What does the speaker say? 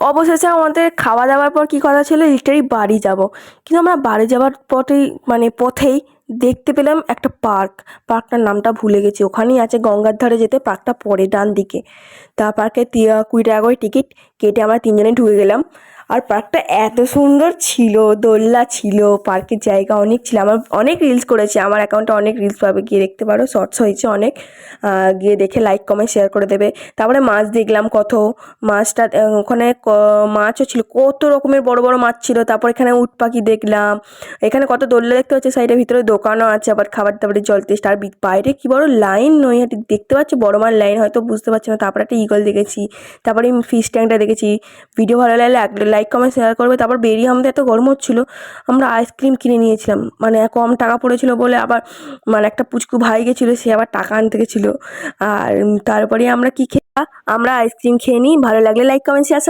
অবশেষে আমাদের খাওয়া দাওয়ার পর কী কথা ছিল, লিটারালি বাড়ি যাব। কিন্তু আমরা বাড়ি যাওয়ার পথেই দেখতে পেলাম একটা পার্কটার নামটা ভুলে গেছি। ওখানেই আছে, গঙ্গার ধারে যেতে পার্কটা পড়ে ডান দিকে। তা পার্কে 20 টাকা করে টিকিট কেটে আমরা 3 জনে ঢুকে গেলাম। আর পার্কটা এত সুন্দর ছিল, দোলনা ছিল, পার্কের জায়গা অনেক ছিল। আমার অনেক রিলস করেছি, আমার অ্যাকাউন্টে অনেক রিলস পাবে, গিয়ে দেখতে পারো, শর্টস হয়েছে অনেক। গিয়ে দেখে লাইক কমেন্ট শেয়ার করে দেবে। তারপরে মাছ দেখলাম কত। মাছটা ওখানে মাছও ছিল, কত রকমের বড় বড় মাছ ছিল। তারপর এখানে উট পাখি দেখলাম। এখানে কত দোলনা দেখতে পাচ্ছি, সাইডের ভিতরে দোকানও আছে, আবার খাবার দাবারের জল তেষ্টা। আর বাইরে কি বড় লাইন, নৈহাটি দেখতে পাচ্ছি, বড় মার লাইন, হয়তো বুঝতে পারছি না। তারপরে একটা ঈগল দেখেছি, তারপরে ফিশ ট্যাঙ্কটা দেখেছি। ভিডিও ভালো লাগলে লাইক কমেন্ট শেয়ার করবে। তারপর বেরিয়ে আমাদের এত গরম হচ্ছিলো, আমরা আইসক্রিম কিনে নিয়েছিলাম, মানে কম টাকা পড়েছিল বলে। আবার মানে একটা পুচকু ভাই গেছিলো, সে আবার টাকা আনতে গেছিলো। আর তারপরে আমরা কি খেয়ে আমরা আইসক্রিম খেয়ে নিই। ভালো লাগলে লাইক কমেন্ট শেয়ার